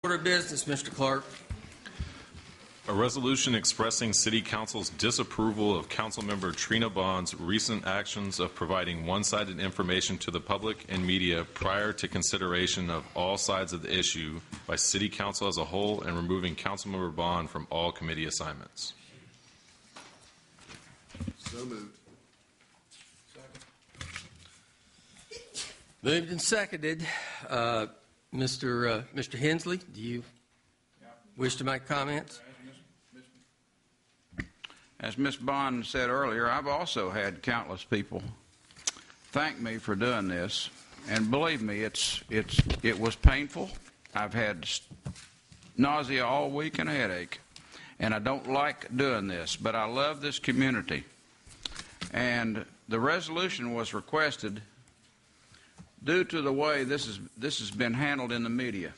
Order of business, Mr. Clerk. A resolution expressing City Council's disapproval of Councilmember Trina Bond's recent actions of providing one-sided information to the public and media prior to consideration of all sides of the issue by City Council as a whole and removing Councilmember Bond from all committee assignments. So moved. Moved and seconded. Mr. Hensley, do you wish to make comments? As Ms. Bond said earlier, I've also had countless people thank me for doing this, and believe me, it was painful. I've had nausea all week and a headache, and I don't like doing this, but I love this community. And the resolution was requested due to the way this has been handled in the media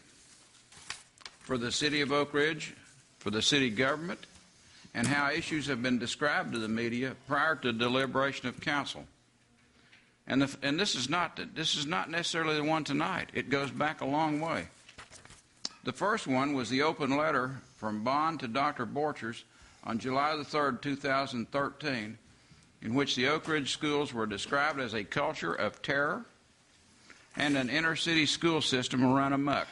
for the City of Oak Ridge, for the city government, and how issues have been described to the media prior to deliberation of council. And this is not necessarily the one tonight. It goes back a long way. The first one was the open letter from Bond to Dr. Borchers on July the 3rd, 2013, in which the Oak Ridge schools were described as a culture of terror and an inner-city school system run amok.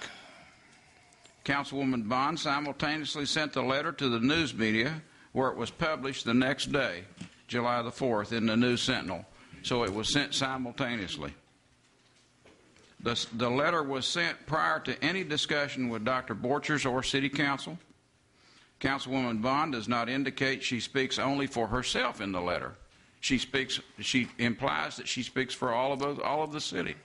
Councilwoman Bond simultaneously sent the letter to the news media, where it was published the next day, July the 4th, in the News Sentinel. So it was sent simultaneously. The letter was sent prior to any discussion with Dr. Borchers or City Council. Councilwoman Bond does not indicate she speaks only for herself in the letter. She implies that she speaks for all of the city.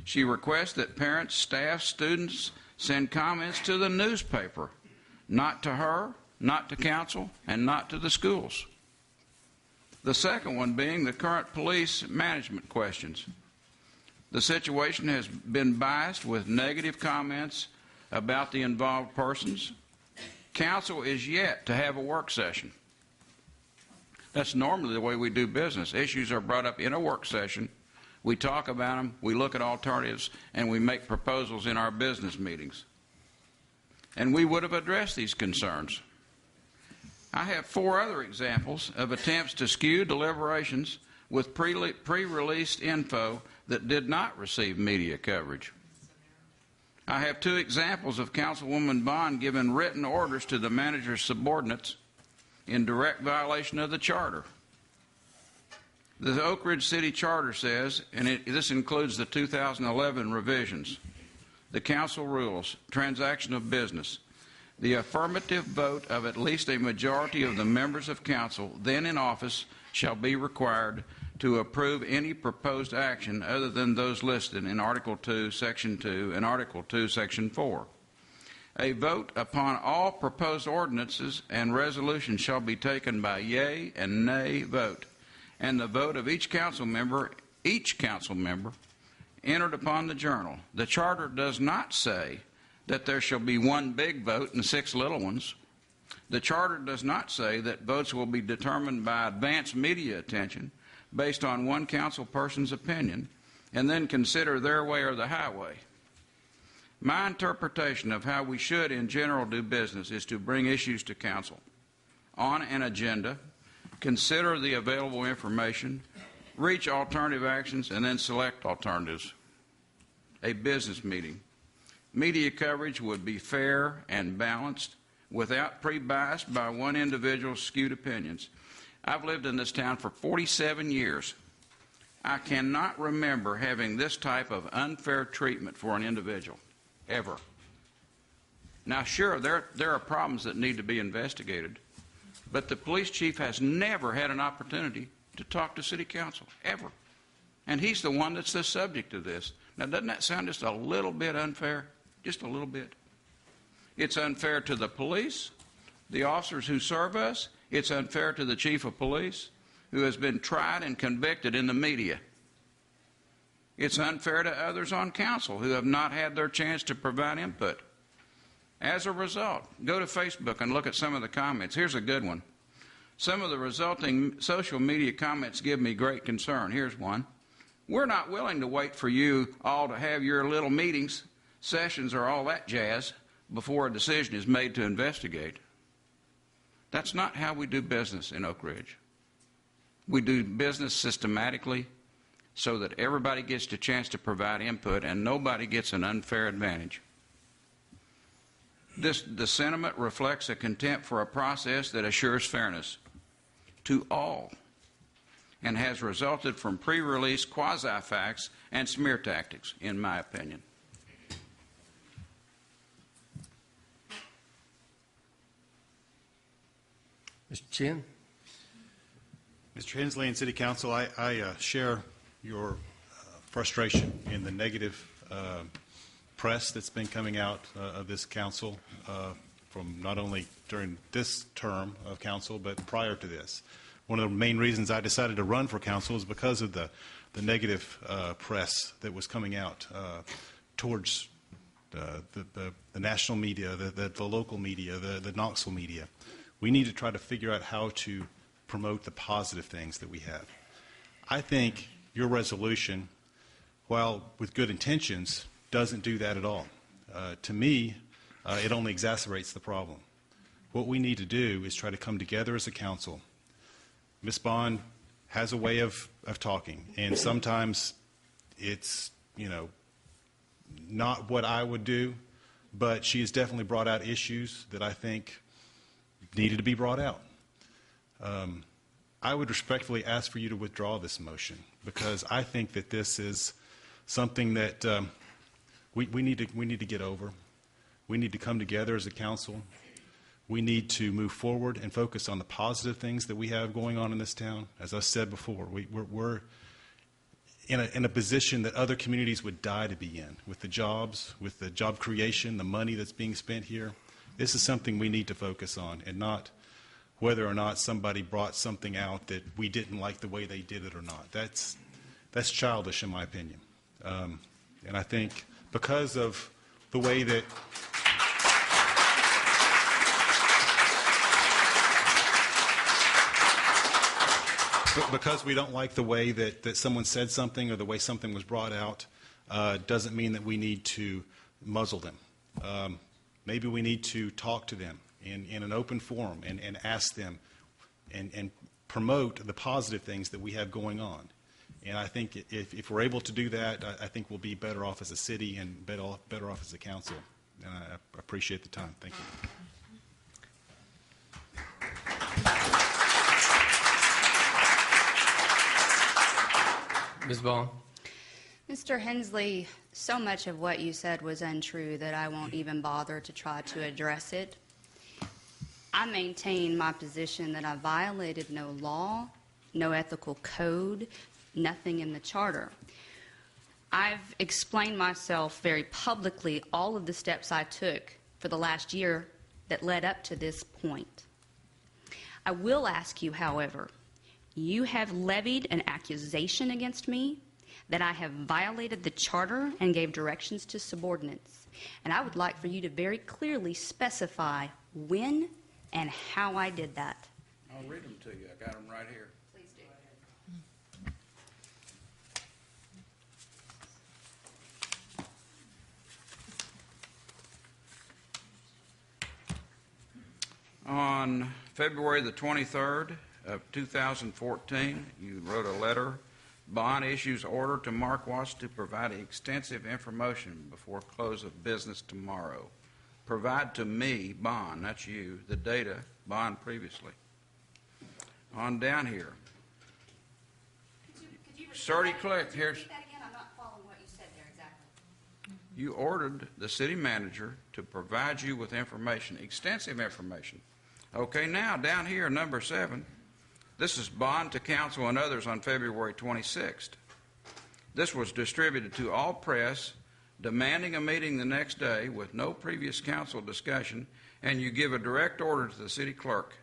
She requests that parents, staff, students send comments to the newspaper, not to her, not to council, and not to the schools. The second one being the current police management questions. The situation has been biased with negative comments about the involved persons. Council is yet to have a work session. That's normally the way we do business. Issues are brought up in a work session. We talk about them, we look at alternatives, and we make proposals in our business meetings. And we would have addressed these concerns. I have 4 other examples of attempts to skew deliberations with pre-released info that did not receive media coverage. I have 2 examples of Councilwoman Bond giving written orders to the manager's subordinates in direct violation of the charter. The Oak Ridge City Charter says, and this includes the 2011 revisions, the council rules, transaction of business, the affirmative vote of at least a majority of the members of council then in office shall be required to approve any proposed action other than those listed in Article 2, Section 2, and Article 2, Section 4. A vote upon all proposed ordinances and resolutions shall be taken by yea and nay vote, and the vote of each council member entered upon the journal. The charter does not say that there shall be 1 big vote and 6 little ones. The charter does not say that votes will be determined by advance media attention based on one council person's opinion and then consider their way or the highway. My interpretation of how we should in general do business is to bring issues to council on an agenda, consider the available information, reach alternative actions, and then select alternatives. A business meeting. Media coverage would be fair and balanced without pre-biased by one individual's skewed opinions. I've lived in this town for 47 years. I cannot remember having this type of unfair treatment for an individual, ever. Now, sure, there are problems that need to be investigated, but the police chief has never had an opportunity to talk to City Council, ever. And he's the one that's the subject of this. Now, doesn't that sound just a little bit unfair? Just a little bit. It's unfair to the police, the officers who serve us. It's unfair to the chief of police, who has been tried and convicted in the media. It's unfair to others on council who have not had their chance to provide input. As a result, go to Facebook and look at some of the comments. Here's a good one. Some of the resulting social media comments give me great concern. Here's one. We're not willing to wait for you all to have your little meetings, sessions, or all that jazz. before a decision is made to investigate. That's not how we do business in Oak Ridge. We do business systematically so that everybody gets the chance to provide input and nobody gets an unfair advantage. The sentiment reflects a contempt for a process that assures fairness to all and has resulted from pre-release quasi-facts and smear tactics, in my opinion. Mr. Chin? Mr. Hensley and City Council, I share your frustration in the negative press that's been coming out of this council from not only during this term of council, but prior to this. One of the main reasons I decided to run for council is because of the negative press that was coming out towards the national media, the local media, the Knoxville media. We need to try to figure out how to promote the positive things that we have. I think your resolution, while with good intentions, doesn't do that at all. To me, it only exacerbates the problem. What we need to do is try to come together as a council. Ms. Bond has a way of talking, and sometimes it's, not what I would do, but she has definitely brought out issues that I think needed to be brought out. I would respectfully ask for you to withdraw this motion because I think that this is something that we need to get over. We need to come together as a council. We need to move forward and focus on the positive things that we have going on in this town. As I said before, we're in a position that other communities would die to be in, with the jobs, with the job creation, the money that's being spent here. This is something we need to focus on, and not whether or not somebody brought something out that we didn't like the way they did it or not. That's childish in my opinion. And I think because of the way that because we don't like the way that someone said something or the way something was brought out, doesn't mean that we need to muzzle them. Maybe we need to talk to them in an open forum and ask them and promote the positive things that we have going on. And I think if we're able to do that, I think we'll be better off as a city and better off as a council. And I appreciate the time. Thank you. Ms. Vaughn? Mr. Hensley, so much of what you said was untrue that I won't even bother to try to address it. I maintain my position that I violated no law, no ethical code, nothing in the charter. I've explained myself very publicly all of the steps I took for the last year that led up to this point. I will ask you, however, you have levied an accusation against me that I have violated the charter and gave directions to subordinates. And I would like for you to very clearly specify when and how I did that. I'll read them to you. I got them right here. Please do. On February the 23rd of 2014, you wrote a letter. Bond issues order to Mark Watts to provide extensive information before close of business tomorrow. Provide to me, Bond, that's you, the data, Bond previously. On down here. Could you Repeat that again? I'm not following what you said there exactly. You ordered the city manager to provide you with information, extensive information. Okay, now down here, number 7. This is bond to council and others on February 26th. This was distributed to all press, demanding a meeting the next day with no previous council discussion, and you give a direct order to the city clerk.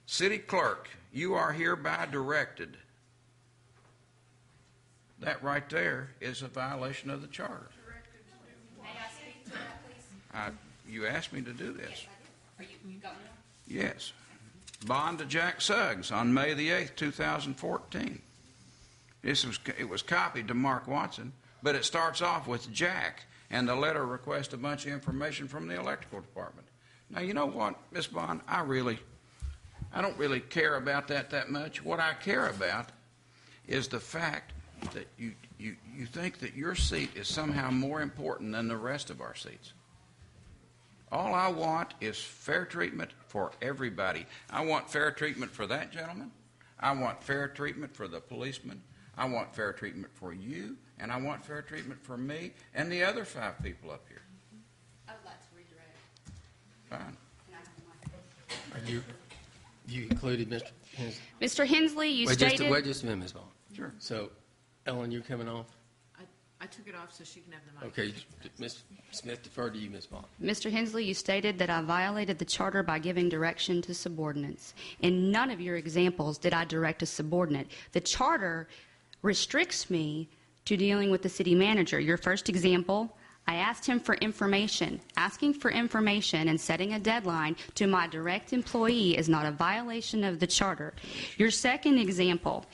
City clerk, you are hereby directed. That right there is a violation of the charter. May I speak to that, please? You asked me to do this. Yes, I did. You got more? Yes. Bond to Jack Suggs on May the 8th, 2014. It was copied to Mark Watson, but it starts off with Jack, and the letter requests a bunch of information from the electrical department. Now, you know what, Ms. Bond, I don't really care about that much. What I care about is the fact that you think that your seat is somehow more important than the rest of our seats. All I want is fair treatment for everybody. I want fair treatment for that gentleman. I want fair treatment for the policeman. I want fair treatment for you, and I want fair treatment for me and the other 5 people up here. I would like to redirect. Fine. Are you included, Mr. Hensley? Mr. Hensley, you stated... Wait just a minute, Ms. Bond. Sure. So, Ellen, you're coming off? I took it off so she can have the mic. Okay, Ms. Smith, defer to you, Ms. Bond. Mr. Hensley, you stated that I violated the charter by giving direction to subordinates. In none of your examples did I direct a subordinate. The charter restricts me to dealing with the city manager. Your first example, I asked him for information. Asking for information and setting a deadline to my direct employee is not a violation of the charter. Your second example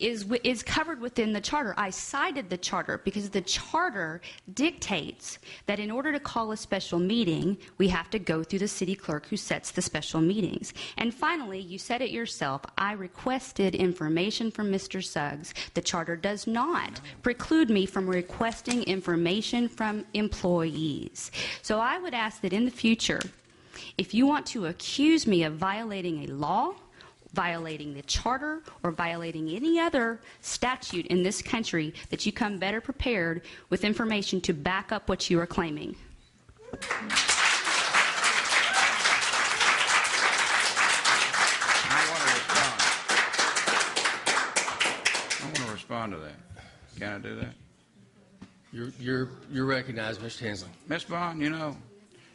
is covered within the charter. I cited the charter because the charter dictates that in order to call a special meeting, we have to go through the city clerk who sets the special meetings. And finally, you said it yourself, I requested information from Mr. Suggs. The charter does not preclude me from requesting information from employees. So I would ask that in the future, if you want to accuse me of violating a law, violating the charter, or violating any other statute in this country, that you come better prepared with information to back up what you are claiming. I want to respond to that. Can I do that? You're recognized, Mr. Hensley. Ms. Bond, you know,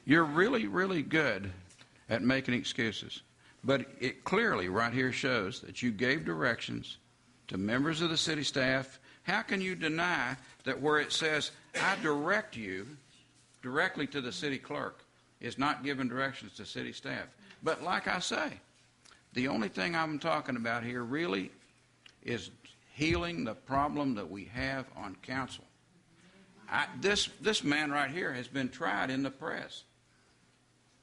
you're really, really good at making excuses. But it clearly right here shows that you gave directions to members of the city staff. How can you deny that where it says, I direct you directly to the city clerk, is not giving directions to city staff? But like I say, the only thing I'm talking about here really is healing the problem that we have on council. This man right here has been tried in the press.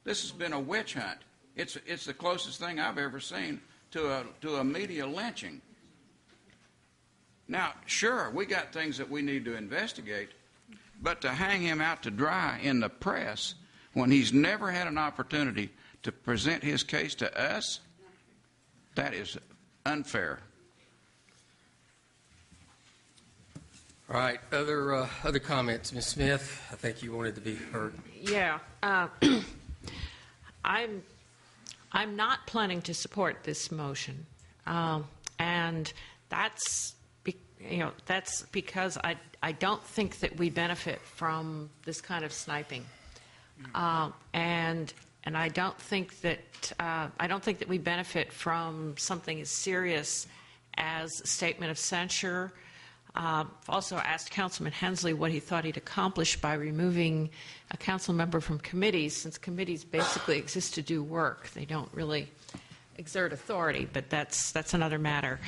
This has been a witch hunt. It's the closest thing I've ever seen to a media lynching. Now, sure, we got things that we need to investigate, but to hang him out to dry in the press when he's never had an opportunity to present his case to us, that is unfair. All right, other comments. Ms. Smith, I think you wanted to be heard. Yeah. I'm not planning to support this motion, and that's because I don't think that we benefit from this kind of sniping, and I don't think that we benefit from something as serious as a statement of censure. I've also asked Councilman Hensley what he thought he'd accomplish by removing a council member from committees, since committees basically exist to do work. They don't really exert authority, but that's another matter.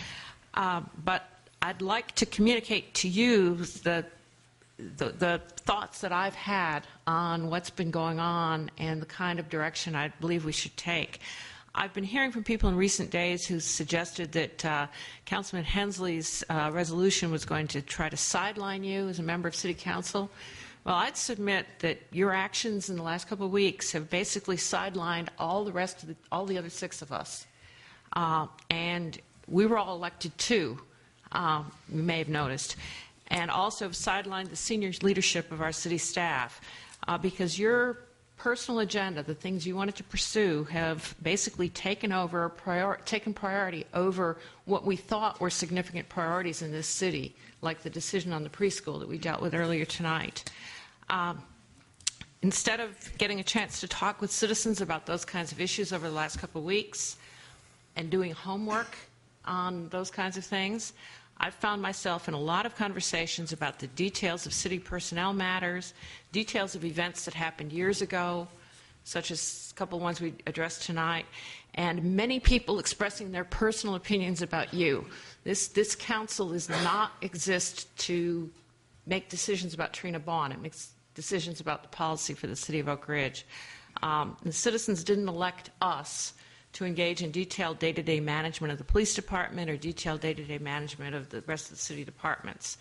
But I'd like to communicate to you the thoughts that I've had on what's been going on and the kind of direction I believe we should take. I've been hearing from people in recent days who suggested that Councilman Hensley's resolution was going to try to sideline you as a member of City Council. Well, I'd submit that your actions in the last couple of weeks have basically sidelined all the other 6 of us. And we were all elected too, you may have noticed, and also have sidelined the senior leadership of our city staff because your personal agenda, the things you wanted to pursue, have basically taken priority over what we thought were significant priorities in this city, like the decision on the preschool that we dealt with earlier tonight. Instead of getting a chance to talk with citizens about those kinds of issues over the last couple of weeks and doing homework on those kinds of things, I've found myself in a lot of conversations about the details of city personnel matters, details of events that happened years ago, such as a couple of ones we addressed tonight, and many people expressing their personal opinions about you. This council does not exist to make decisions about Trina Bond. decisions about the policy for the city of Oak Ridge. The citizens didn't elect us to engage in detailed day-to-day management of the police department or detailed day-to-day management of the rest of the city departments.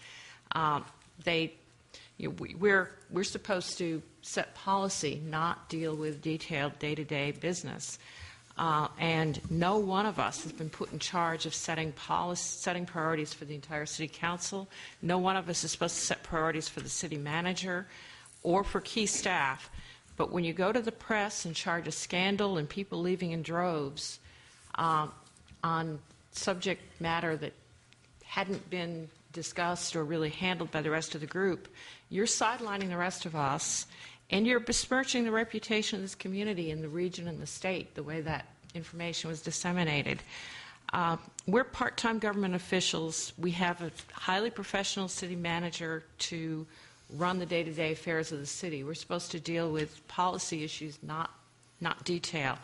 We're supposed to set policy, not deal with detailed day-to-day business. And no one of us has been put in charge of setting priorities for the entire city council. No one of us is supposed to set priorities for the city manager or for key staff. But when you go to the press and charge a scandal and people leaving in droves on subject matter that hadn't been discussed or really handled by the rest of the group, you're sidelining the rest of us, and you're besmirching the reputation of this community in the region and the state, the way that information was disseminated. We're part-time government officials. We have a highly professional city manager to run the day-to-day affairs of the city. We're supposed to deal with policy issues, not detail.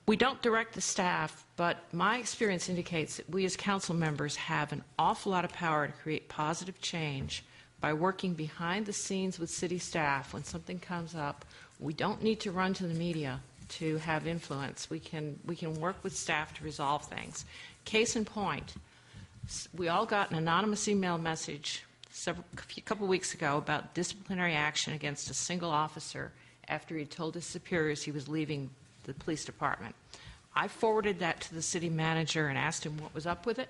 We don't direct the staff, but my experience indicates that we as council members have an awful lot of power to create positive change by working behind the scenes with city staff. When something comes up, we don't need to run to the media to have influence. We can work with staff to resolve things. Case in point, we all got an anonymous email message a couple weeks ago about disciplinary action against a single officer after he told his superiors he was leaving the police department. I forwarded that to the city manager and asked him what was up with it.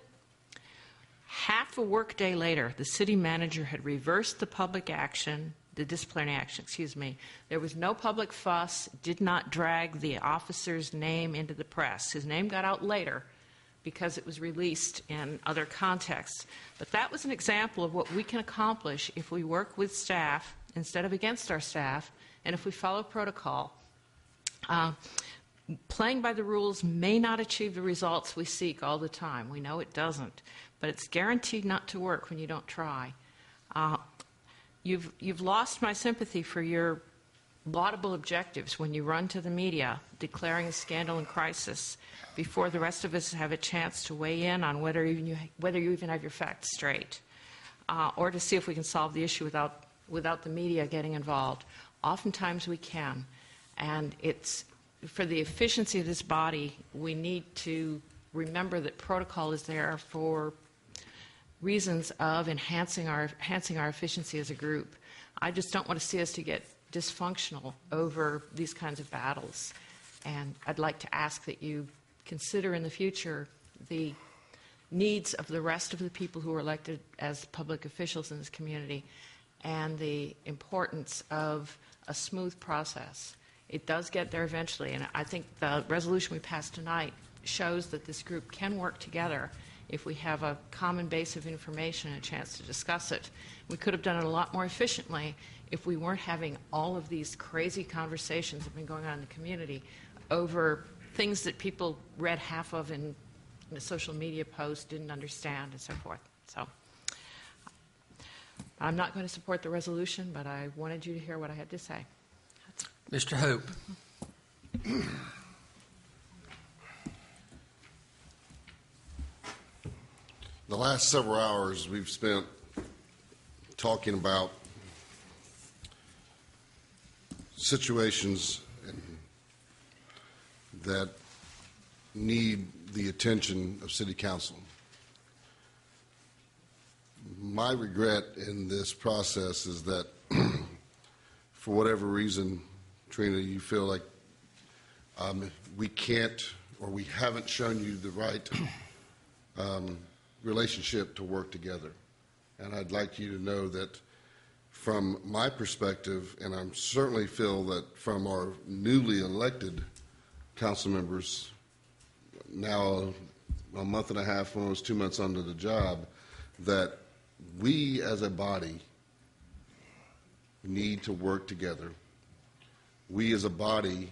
Half a workday later, the city manager had reversed the disciplinary action, There was no public fuss, did not drag the officer's name into the press. His name got out later because it was released in other contexts. But that was an example of what we can accomplish if we work with staff instead of against our staff, and if we follow protocol. Playing by the rules may not achieve the results we seek all the time. We know it doesn't, but it's guaranteed not to work when you don't try. You've lost my sympathy for your laudable objectives when you run to the media declaring a scandal and crisis before the rest of us have a chance to weigh in on whether you even have your facts straight, or to see if we can solve the issue without the media getting involved. Oftentimes we can, and it's for the efficiency of this body, we need to remember that protocol is there for reasons of enhancing our efficiency as a group. I just don't want to see us to get dysfunctional over these kinds of battles. And I'd like to ask that you consider in the future the needs of the rest of the people who are elected as public officials in this community and the importance of a smooth process. It does get there eventually, and I think the resolution we passed tonight shows that this group can work together if we have a common base of information and a chance to discuss it. We could have done it a lot more efficiently if we weren't having all of these crazy conversations that have been going on in the community over things that people read half of in a social media post, didn't understand, and so forth. So I'm not going to support the resolution, but I wanted you to hear what I had to say. Mr. Hope. The last several hours we've spent talking about situations that need the attention of City Council. My regret in this process is that for whatever reason, Trina, you feel like we can't or we haven't shown you the right relationship to work together. And I'd like you to know that from my perspective, and I certainly feel that from our newly elected council members, now a month and a half, almost 2 months under the job, that we as a body need to work together. We as a body,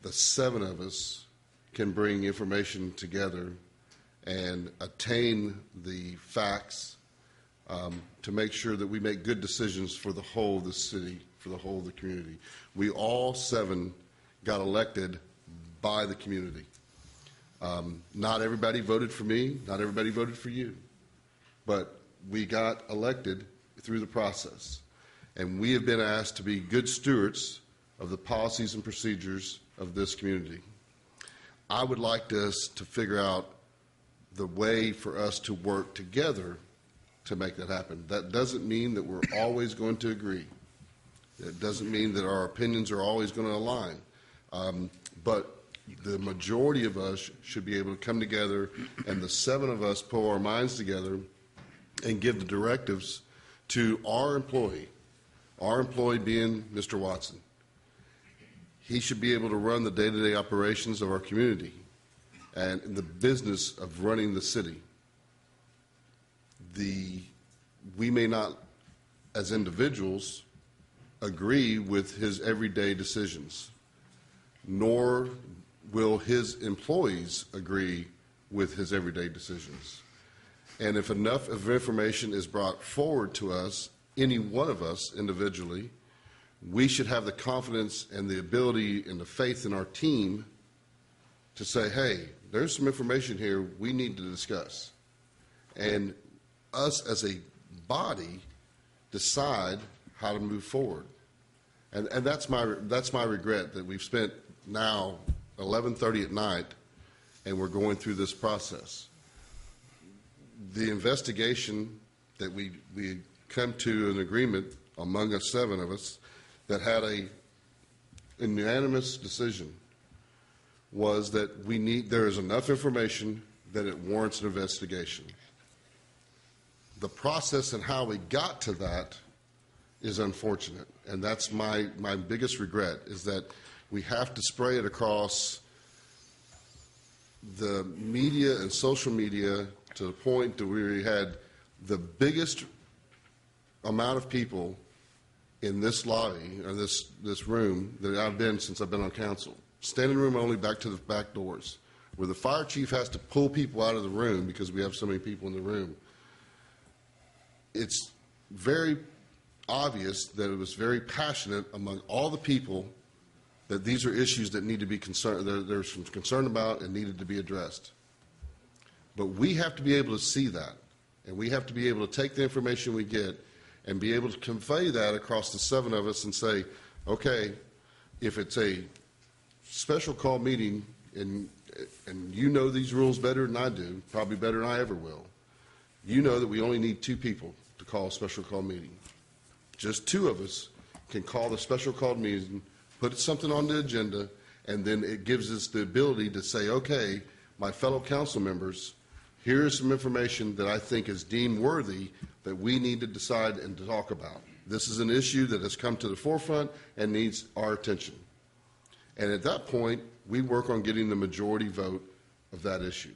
the 7 of us, can bring information together and attain the facts to make sure that we make good decisions for the whole of the city, for the whole of the community. We all 7 got elected by the community. Not everybody voted for me, not everybody voted for you, but we got elected through the process. and we have been asked to be good stewards of the policies and procedures of this community. I would like us to figure out the way for us to work together to make that happen. That doesn't mean that we're always going to agree. It doesn't mean that our opinions are always going to align. But the majority of us should be able to come together, and the 7 of us pull our minds together and give the directives to our employee being Mr. Watson. He should be able to run the day-to-day operations of our community and the business of running the city. We may not, as individuals, agree with his everyday decisions, nor will his employees agree with his everyday decisions. And if enough of information is brought forward to us, any one of us individually, we should have the confidence and the ability and the faith in our team to say, hey, there's some information here we need to discuss. And us as a body decide how to move forward. And that's my regret, that we've spent now 11:30 at night and we're going through this process. The investigation that we come to an agreement among us, 7 of us, that had a unanimous decision was that there is enough information that it warrants an investigation. The process and how we got to that is unfortunate, and that's my biggest regret, is that we have to spray it across the media and social media to the point that we had the biggest amount of people in this lobby, or this room, that I've been since I've been on council. Standing room only, back to the back doors, where the fire chief has to pull people out of the room because we have so many people in the room. It's very obvious that it was very passionate among all the people that these are issues that need to be concerned, there's some concern about and needed to be addressed. But we have to be able to see that, and we have to be able to take the information we get and be able to convey that across the 7 of us and say, okay, if it's a special call meeting, and you know these rules better than I do, probably better than I ever will, you know that we only need 2 people to call a special call meeting. Just 2 of us can call the special call meeting, put something on the agenda, and then it gives us the ability to say, okay, my fellow council members, here's some information that I think is deemed worthy that we need to decide and to talk about. This is an issue that has come to the forefront and needs our attention. And at that point, we work on getting the majority vote of that issue.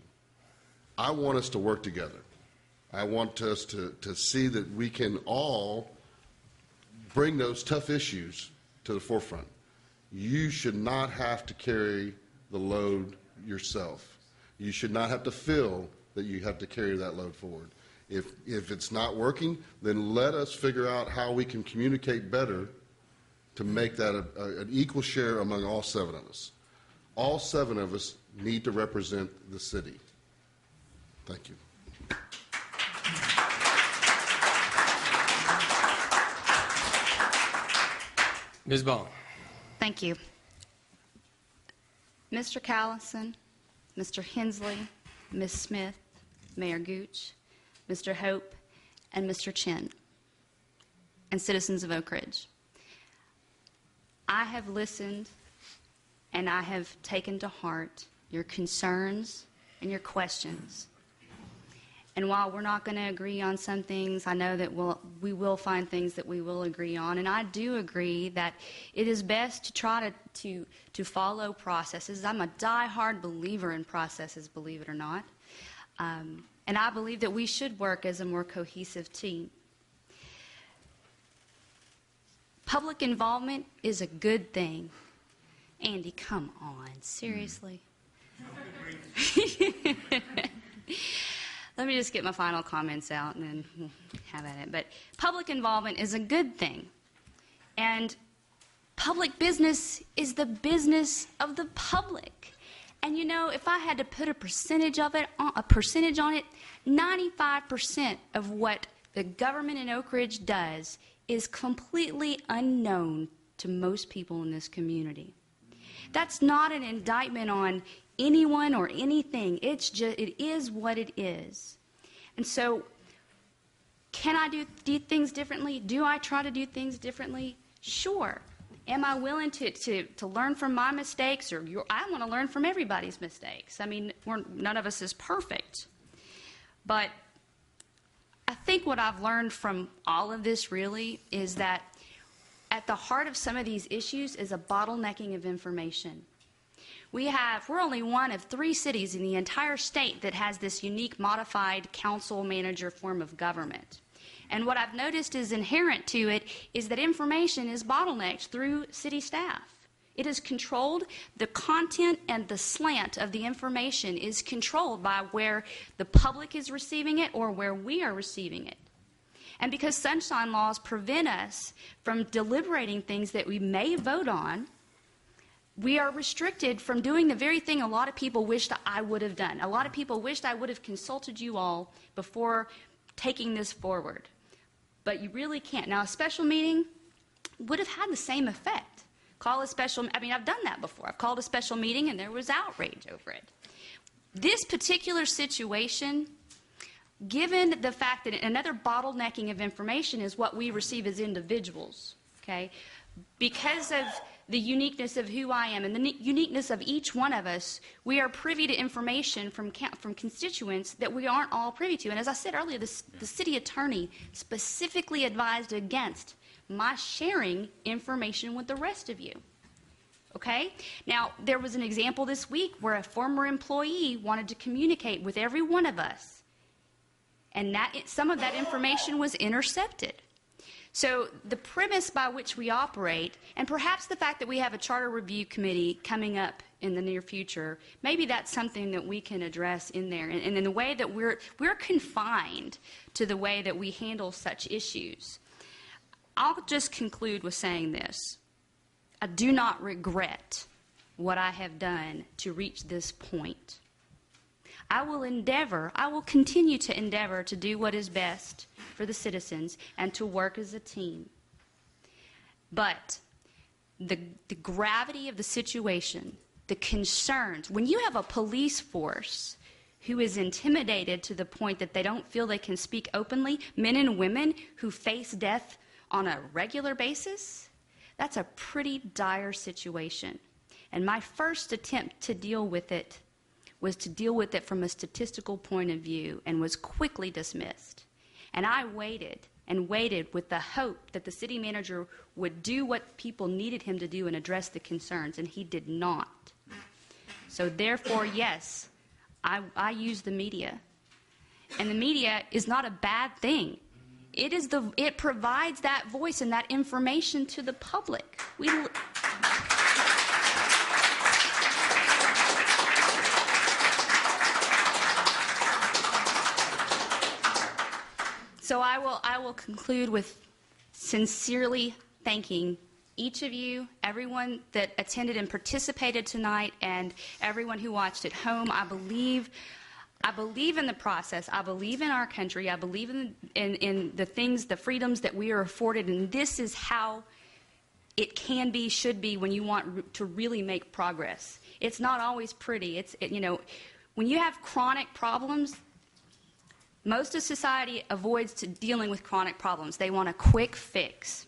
I want us to work together. I want us to see that we can all bring those tough issues to the forefront. You should not have to carry the load yourself. You should not have to feel that you have to carry that load forward. If it's not working, then let us figure out how we can communicate better to make that an equal share among all 7 of us. All 7 of us need to represent the city. Thank you. Ms. Bond. Thank you. Mr. Callison, Mr. Hensley, Ms. Smith, Mayor Gooch, Mr. Hope, and Mr. Chin, and citizens of Oak Ridge. I have listened and I have taken to heart your concerns and your questions. And while we're not going to agree on some things, I know that we will find things that we will agree on. And I do agree that it is best to try to follow processes. I'm a diehard believer in processes, believe it or not. And I believe that we should work as a more cohesive team. Public involvement is a good thing. Andy, come on, seriously? Let me just get my final comments out and then we'll have at it. But public involvement is a good thing. And public business is the business of the public. And you know, if I had to put a percentage on it, 95% of what the government in Oak Ridge does is completely unknown to most people in this community. That's not an indictment on anyone or anything. It is what it is. And so, can I do things differently? Do I try to do things differently? Sure. Am I willing to learn from my mistakes? I want to learn from everybody's mistakes. I mean, none of us is perfect. But I think what I've learned from all of this really is that at the heart of some of these issues is a bottlenecking of information. We're only one of 3 cities in the entire state that has this unique modified council manager form of government. And what I've noticed is inherent to it is that information is bottlenecked through city staff. It is controlled, the content and the slant of the information is controlled by where the public is receiving it or where we are receiving it. And because sunshine laws prevent us from deliberating things that we may vote on, we are restricted from doing the very thing a lot of people wished I would have done. A lot of people wished I would have consulted you all before taking this forward. But you really can't. Now, a special meeting would have had the same effect. I've done that before. I've called a special meeting and there was outrage over it. This particular situation, given the fact that another bottlenecking of information is what we receive as individuals, okay? Because of the uniqueness of who I am and the uniqueness of each one of us, we are privy to information from constituents that we aren't all privy to. And as I said earlier, the city attorney specifically advised against my sharing information with the rest of you. Okay? Now, there was an example this week where a former employee wanted to communicate with every one of us, and some of that information was intercepted. So the premise by which we operate, and perhaps the fact that we have a charter review committee coming up in the near future, maybe that's something that we can address in there. And in the way that we're confined to the way that we handle such issues. I'll just conclude with saying this. I do not regret what I have done to reach this point. I will continue to endeavor to do what is best for the citizens and to work as a team. But the gravity of the situation, the concerns, when you have a police force who is intimidated to the point that they don't feel they can speak openly, men and women who face death on a regular basis, that's a pretty dire situation. And my first attempt to deal with it was to deal with it from a statistical point of view and was quickly dismissed. And I waited and waited with the hope that the city manager would do what people needed him to do and address the concerns, and he did not. So therefore, yes, I use the media. And the media is not a bad thing. It provides that voice and that information to the public. So I will conclude with sincerely thanking each of you, everyone that attended and participated tonight, and everyone who watched at home. I believe in the process. I believe in our country. I believe in the things, the freedoms that we are afforded, and this is how it can be, should be, when you want to really make progress. It's not always pretty. When you have chronic problems, most of society avoids dealing with chronic problems. They want a quick fix.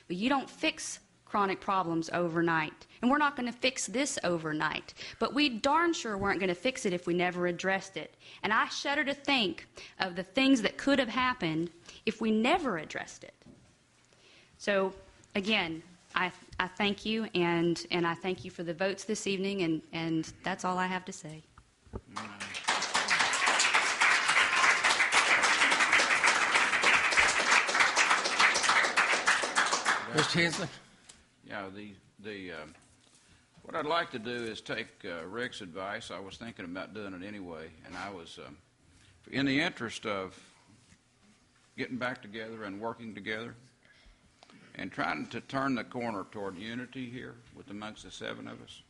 But you don't fix chronic problems overnight. And we're not going to fix this overnight. But we darn sure weren't going to fix it if we never addressed it. And I shudder to think of the things that could have happened if we never addressed it. So, again, I thank you, and I thank you for the votes this evening, and that's all I have to say. Mr. Hensley? Yeah, what I'd like to do is take Rick's advice. I was thinking about doing it anyway, and I was, in the interest of getting back together and working together and trying to turn the corner toward unity here with amongst the 7 of us,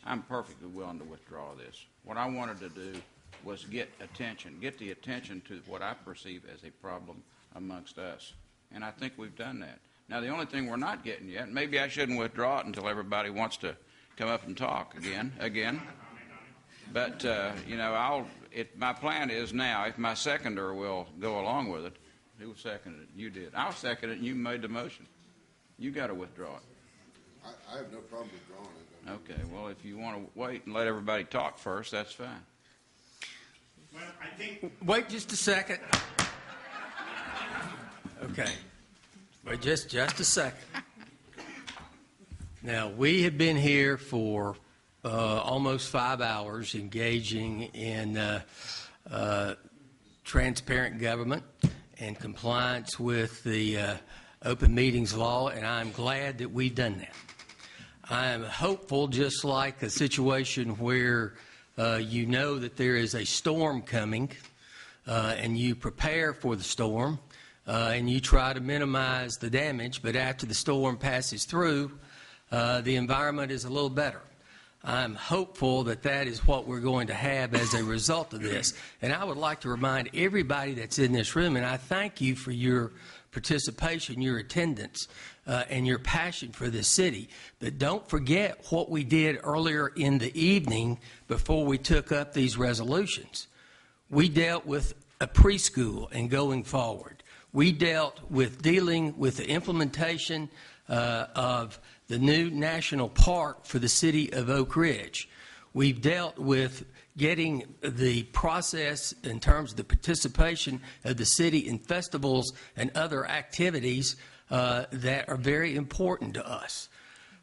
I'm perfectly willing to withdraw this. What I wanted to do was get the attention to what I perceive as a problem amongst us. and I think we've done that. Now, the only thing we're not getting yet, maybe I shouldn't withdraw it until everybody wants to come up and talk again. But, my plan is now, if my seconder will go along with it. Who seconded it? You did. I'll second it, and you made the motion. You got to withdraw it. I have no problem withdrawing it. Okay, well, if you want to wait and let everybody talk first, that's fine. Well, I think Wait just a second. Okay. Wait just a second. Now, we have been here for almost 5 hours engaging in transparent government and compliance with the open meetings law, and I'm glad that we've done that. I am hopeful, just like a situation where you know that there is a storm coming and you prepare for the storm and you try to minimize the damage, but after the storm passes through, the environment is a little better. I'm hopeful that that is what we're going to have as a result of this. And I would like to remind everybody that's in this room, and I thank you for your participation, your attendance, and your passion for this city. But don't forget what we did earlier in the evening before we took up these resolutions. We dealt with a preschool and going forward. We dealt with dealing with the implementation of the new national park for the city of Oak Ridge. We've dealt with getting the process in terms of the participation of the city in festivals and other activities that are very important to us.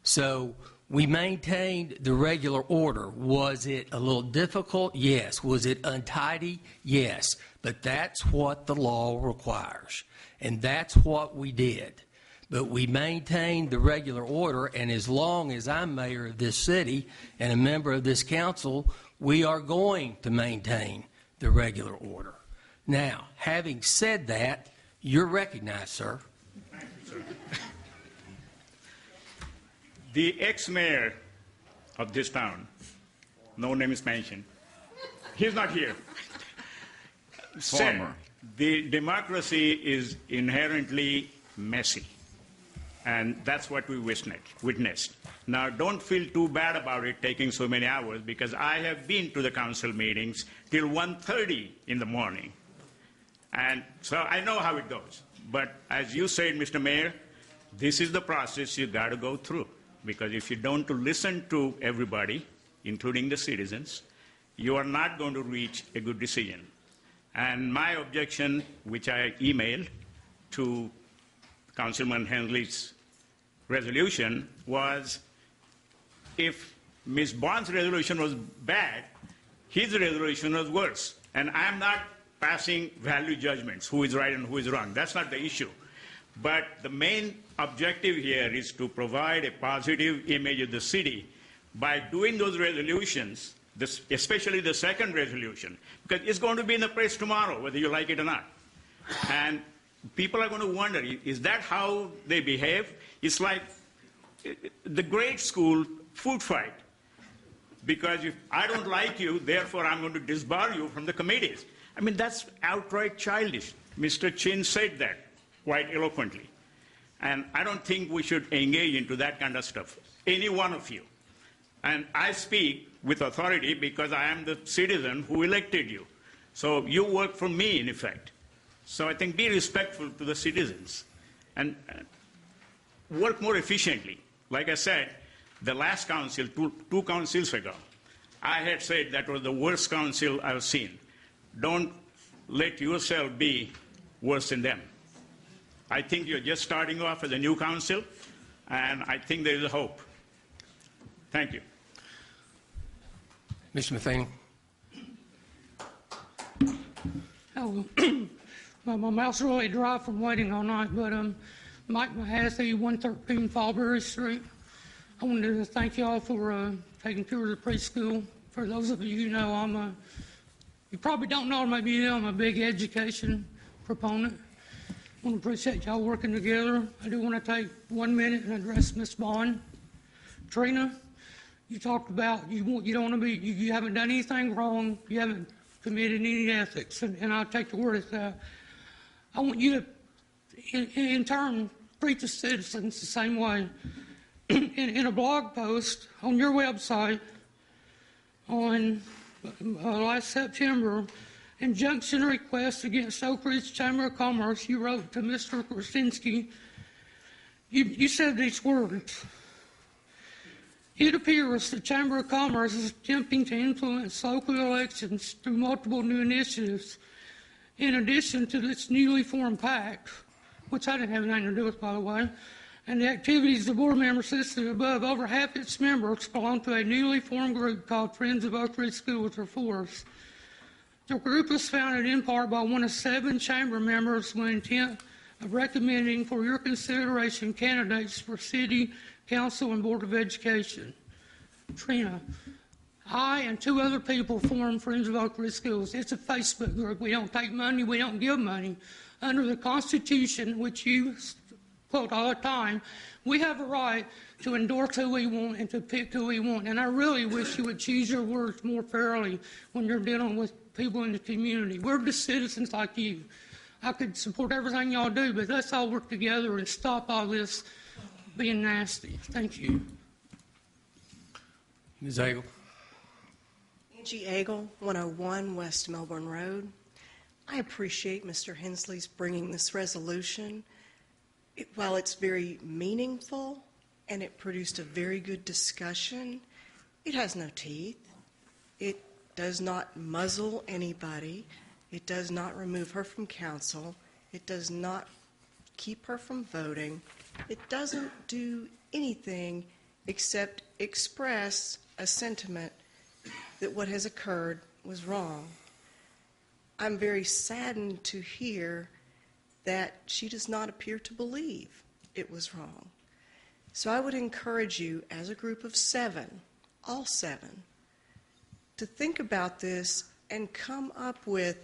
So we maintained the regular order. Was it a little difficult? Yes. Was it untidy? Yes. But that's what the law requires, and that's what we did. But we maintained the regular order, and as long as I'm mayor of this city and a member of this council, we are going to maintain the regular order. Now, having said that, you're recognized, sir. Thank you, sir. The ex-mayor of this town, no name is mentioned, he's not here, said Former. the democracy is inherently messy. And that's what we witnessed. Now, don't feel too bad about it taking so many hours, because I have been to the council meetings till 1:30 in the morning. And so I know how it goes. But as you said, Mr. Mayor, this is the process you got to go through. Because if you don't listen to everybody, including the citizens, you are not going to reach a good decision. And my objection, which I emailed to Councilman Hensley's resolution, was if Ms. Bond's resolution was bad, his resolution was worse. And I'm not passing value judgments, who is right and who is wrong. That's not the issue. But the main objective here is to provide a positive image of the city by doing those resolutions, especially the second resolution, because it's going to be in the press tomorrow, whether you like it or not. And people are going to wonder, is that how they behave? It's like the grade school food fight. Because if I don't like you, therefore I'm going to disbar you from the committees. I mean, that's outright childish. Mr. Chin said that quite eloquently. And I don't think we should engage into that kind of stuff, any one of you. And I speak with authority because I am the citizen who elected you. So you work for me, in effect. So I think be respectful to the citizens and work more efficiently. Like I said, the last council, two councils ago, I had said that was the worst council I've seen. Don't let yourself be worse than them. I think you're just starting off as a new council, and I think there is a hope. Thank you. Mr. Matheny. Oh, well, my mouth's really dry from waiting all night, but Mike Mahaffey, 113 Fallberry Street. I wanted to thank y'all for taking tours of the preschool. For those of you who know, you probably don't know, maybe you know, I'm a big education proponent. I want to appreciate y'all working together. I do want to take 1 minute and address Ms. Bond. Trina, you talked about you don't want to be, you haven't done anything wrong, you haven't committed any ethics, and I'll take your word at that. I want you to in turn treat the citizens the same way. In a blog post on your website on last September, injunction request against Oak Ridge Chamber of Commerce, you wrote to Mr. Krasinski, you said these words: it appears the Chamber of Commerce is attempting to influence local elections through multiple new initiatives, in addition to its newly formed PAC, which I didn't have anything to do with, by the way, and the activities the board members listed above. Over half its members belong to a newly formed group called Friends of Oak Ridge Schools, or FORCE. The group was founded in part by one of 7 chamber members with intent of recommending for your consideration candidates for City Council and Board of Education. Trina, I and 2 other people formed Friends of Oak Ridge Schools. It's a Facebook group. We don't take money. We don't give money. Under the Constitution, which you quote all the time, we have a right to endorse who we want and to pick who we want. And I really wish you would choose your words more fairly when you're dealing with people in the community. We're just citizens like you. I could support everything y'all do, but let's all work together and stop all this being nasty. Thank you. Ms. Agle. Angie Agle, 101 West Melbourne Road. I appreciate Mr. Hensley's bringing this resolution. While it's very meaningful and it produced a very good discussion, it has no teeth. It does not muzzle anybody. It does not remove her from council. It does not keep her from voting. It doesn't do anything except express a sentiment that what has occurred was wrong. I'm very saddened to hear that she does not appear to believe it was wrong. So I would encourage you, as a group of 7, all 7, to think about this and come up with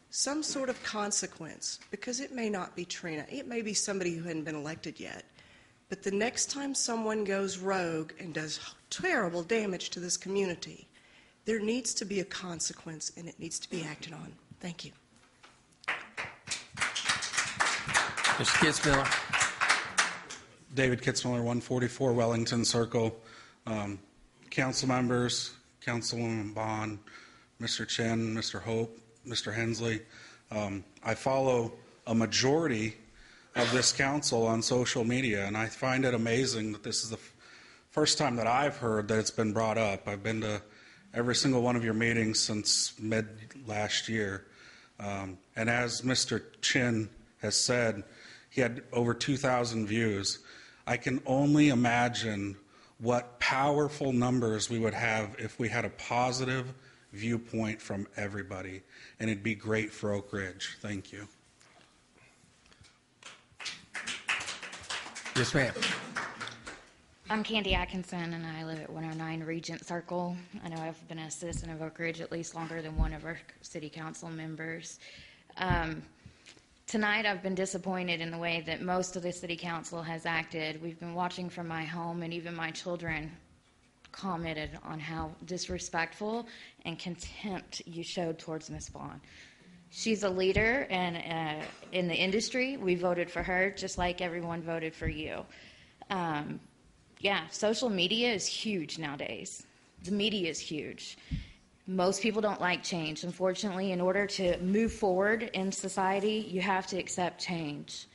some sort of consequence, because it may not be Trina. It may be somebody who hadn't been elected yet. But the next time someone goes rogue and does terrible damage to this community, there needs to be a consequence, and it needs to be acted on. Thank you. Mr. Kitzmiller. David Kitzmiller, 144 Wellington Circle. Council members, Councilwoman Bond, Mr. Chen, Mr. Hope, Mr. Hensley. I follow a majority of this council on social media, and I find it amazing that this is the first time that I've heard that it's been brought up. I've been to every single one of your meetings since mid last year. And as Mr. Chin has said, he had over 2,000 views. I can only imagine what powerful numbers we would have if we had a positive viewpoint from everybody, and it'd be great for Oak Ridge. Thank you. Yes, ma'am. I'm Candy Atkinson, and I live at 109 Regent Circle. I know I've been a citizen of Oak Ridge at least longer than one of our city council members. Tonight I've been disappointed in the way that most of the city council has acted. We've been watching from my home, and even my children commented on how disrespectful and contempt you showed towards Ms. Bond. She's a leader and in the industry. We voted for her just like everyone voted for you. Yeah, social media is huge nowadays. The media is huge. Most people don't like change. Unfortunately, in order to move forward in society, you have to accept change.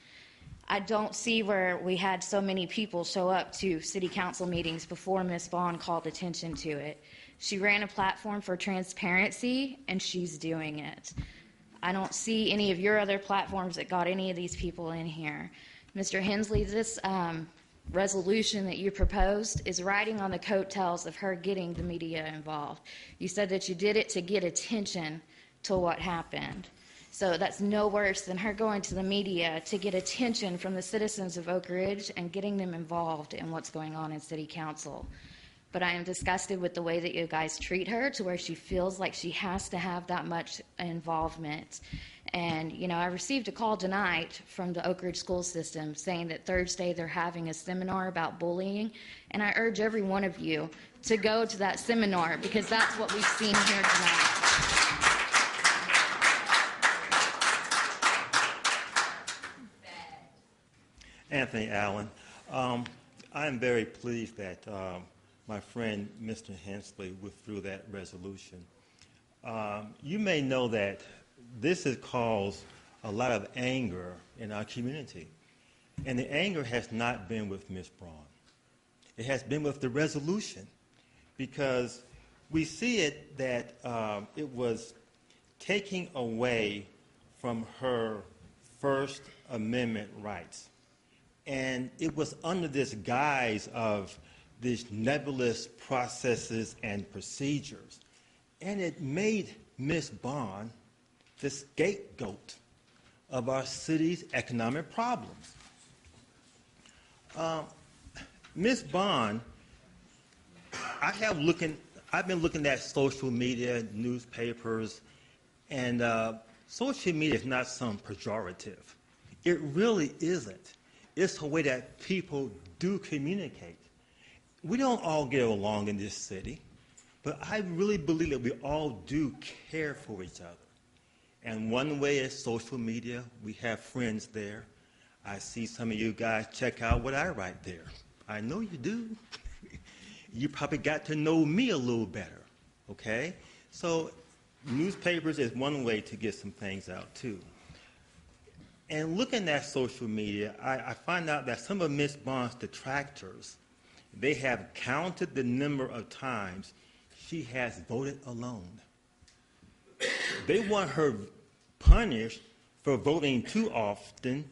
I don't see where we had so many people show up to city council meetings before Ms. Bond called attention to it. She ran a platform for transparency, and she's doing it. I don't see any of your other platforms that got any of these people in here. Mr. Hensley, this resolution that you proposed is riding on the coattails of her getting the media involved. You said that you did it to get attention to what happened. So that's no worse than her going to the media to get attention from the citizens of Oak Ridge and getting them involved in what's going on in city council. But I am disgusted with the way that you guys treat her, to where she feels like she has to have that much involvement. And, you know, I received a call tonight from the Oak Ridge school system saying that Thursday they're having a seminar about bullying. And I urge every one of you to go to that seminar, because that's what we've seen here tonight. Anthony Allen. I am very pleased that my friend Mr. Hensley withdrew that resolution. You may know that this has caused a lot of anger in our community. And the anger has not been with Ms. Braun. It has been with the resolution, because we see it that it was taking away from her First Amendment rights. And it was under this guise of these nebulous processes and procedures. And it made Ms. Bond the scapegoat of our city's economic problems. Ms. Bond, I've been looking at social media, newspapers, and social media is not some pejorative. It really isn't. It's a way that people do communicate. We don't all get along in this city, but I really believe that we all do care for each other. And one way is social media. We have friends there. I see some of you guys check out what I write there. I know you do. You probably got to know me a little better, okay? So newspapers is one way to get some things out, too. And looking at social media, I find out that some of Ms. Bond's detractors, they have counted the number of times she has voted alone. They want her punished for voting too often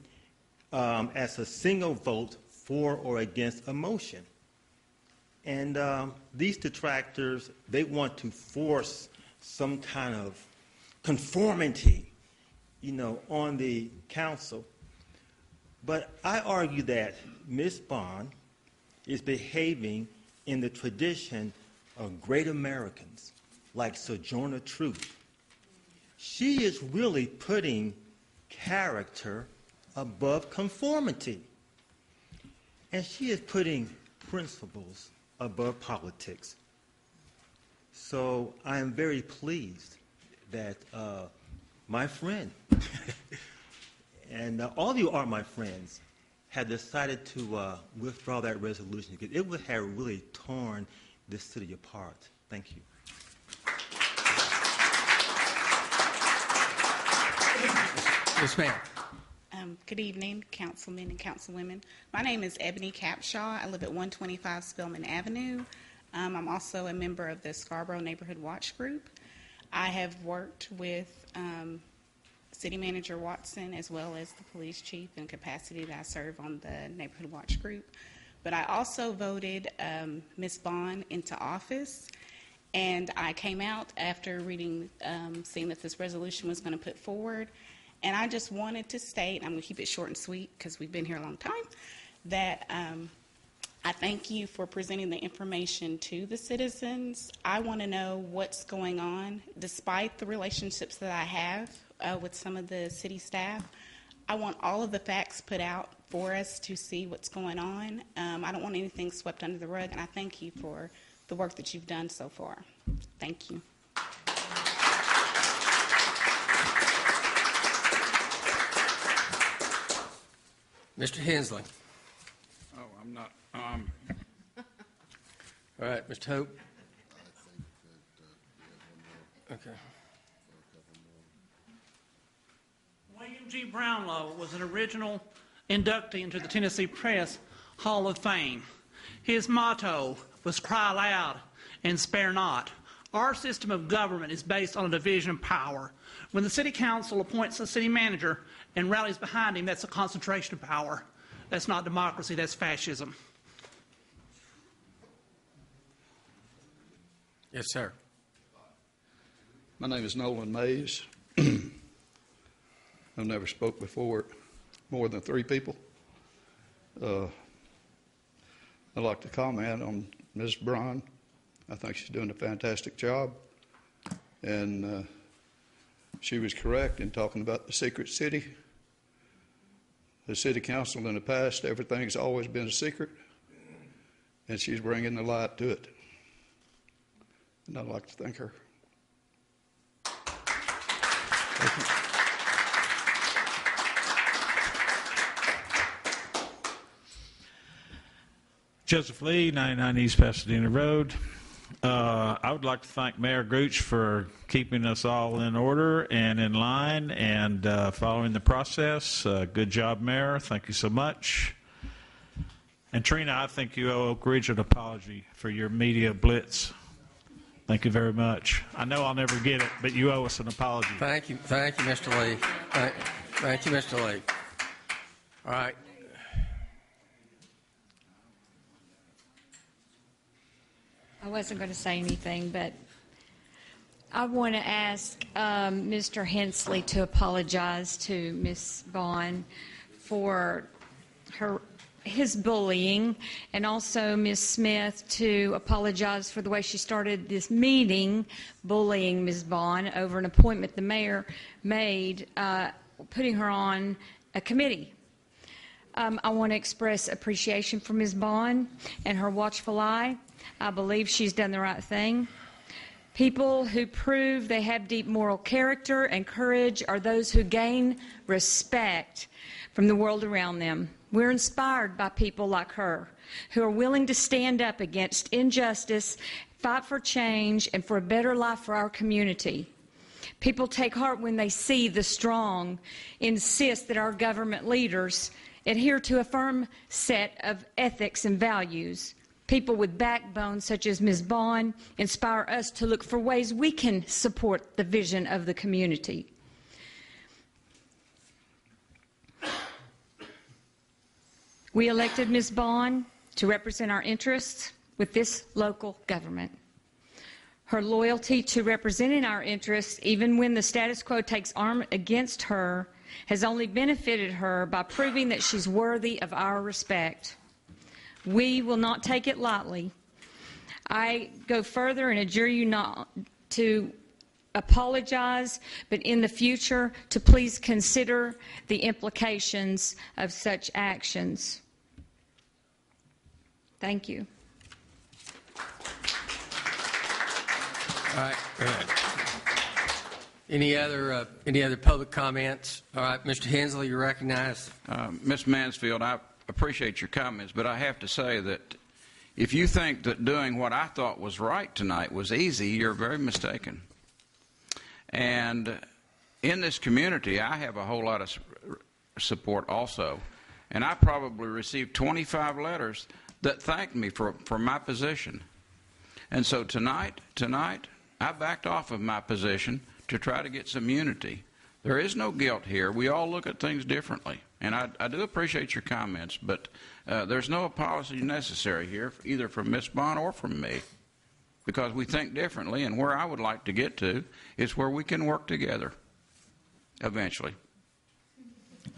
as a single vote for or against a motion. And these detractors, they want to force some kind of conformity, on the council. But I argue that Ms. Bond is behaving in the tradition of great Americans like Sojourner Truth. She is really putting character above conformity. And she is putting principles above politics. So I am very pleased that my friend, and all of you are my friends, have decided to withdraw that resolution, because it would have really torn this city apart. Thank you. Yes, ma'am. Good evening, councilmen and councilwomen. My name is Ebony Capshaw. I live at 125 Spelman Avenue. I'm also a member of the Scarborough Neighborhood Watch Group. I have worked with City Manager Watson as well as the police chief in capacity that I serve on the Neighborhood Watch Group. But I also voted Ms. Bond into office, and I came out after reading, seeing that this resolution was going to put forward. And I just wanted to state, I'm going to keep it short and sweet because we've been here a long time, that I thank you for presenting the information to the citizens. I want to know what's going on. Despite the relationships that I have with some of the city staff, I want all of the facts put out for us to see what's going on. I don't want anything swept under the rug, and I thank you for the work that you've done so far. Thank you. Mr. Hensley. Oh, I'm not. All right, Mr. Hope. Okay. William G. Brownlow was an original inductee into the Tennessee Press Hall of Fame. His motto was "Cry loud and spare not." Our system of government is based on a division of power. When the city council appoints a city manager and rallies behind him, that's a concentration of power. That's not democracy, that's fascism. Yes, sir. My name is Nolan Mays. I've never spoke before more than 3 people. I'd like to comment on Ms. Braun. I think she's doing a fantastic job. And she was correct in talking about the secret city. The city council in the past, everything's always been a secret. And she's bringing the light to it. And I'd like to thank her. Joseph Lee, 99 East Pasadena Road. I would like to thank Mayor Gooch for keeping us all in order and in line and following the process. Good job, Mayor. Thank you so much. And Trina, I think you owe Oak Ridge an apology for your media blitz. Thank you very much. I know I'll never get it, but you owe us an apology. Thank you, Mr. Lee. Thank you, Mr. Lee. All right. I wasn't going to say anything, but I want to ask Mr. Hensley to apologize to Ms. Vaughn for his bullying, and also Ms. Smith to apologize for the way she started this meeting, bullying Ms. Vaughn over an appointment the mayor made, putting her on a committee. I want to express appreciation for Ms. Vaughn and her watchful eye. I believe she's done the right thing. People who prove they have deep moral character and courage are those who gain respect from the world around them. We're inspired by people like her who are willing to stand up against injustice, fight for change, and for a better life for our community. People take heart when they see the strong insist that our government leaders adhere to a firm set of ethics and values. People with backbone, such as Ms. Vaughn, inspire us to look for ways we can support the vision of the community. We elected Ms. Vaughn to represent our interests with this local government. Her loyalty to representing our interests, even when the status quo takes arm against her, has only benefited her by proving that she's worthy of our respect. We will not take it lightly. I go further and adjure you not to apologize, but in the future to please consider the implications of such actions. Thank you. All right. Any other public comments? All right, Mr. Hensley, you're recognized. Ms. Mansfield, I appreciate your comments, but I have to say that if you think that doing what I thought was right tonight was easy, you're very mistaken. And in this community, I have a whole lot of support also. And I probably received 25 letters that thanked me for my position. And so tonight, I backed off of my position to try to get some unity. There is no guilt here. We all look at things differently. And I do appreciate your comments, but there's no apology necessary here, either from Ms. Bond or from me, because we think differently, and where I would like to get to is where we can work together eventually.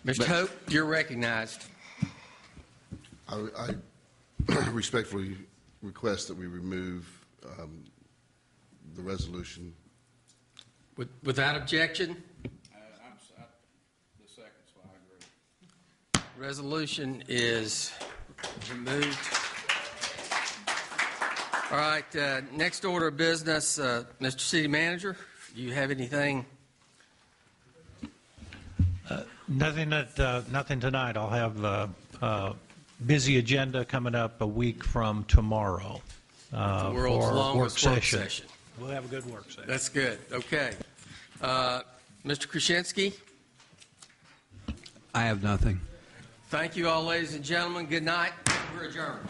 Mr. Hope, you're recognized. I respectfully request that we remove the resolution. Without objection? The second, so I agree. Resolution is removed. All right, next order of business, Mr. City Manager, do you have anything? Nothing tonight. I'll have a busy agenda coming up a week from tomorrow The world's for longest work session. We'll have a good work session. That's good. Okay. Mr. Krasinski? I have nothing. Thank you all, ladies and gentlemen. Good night. We're adjourned.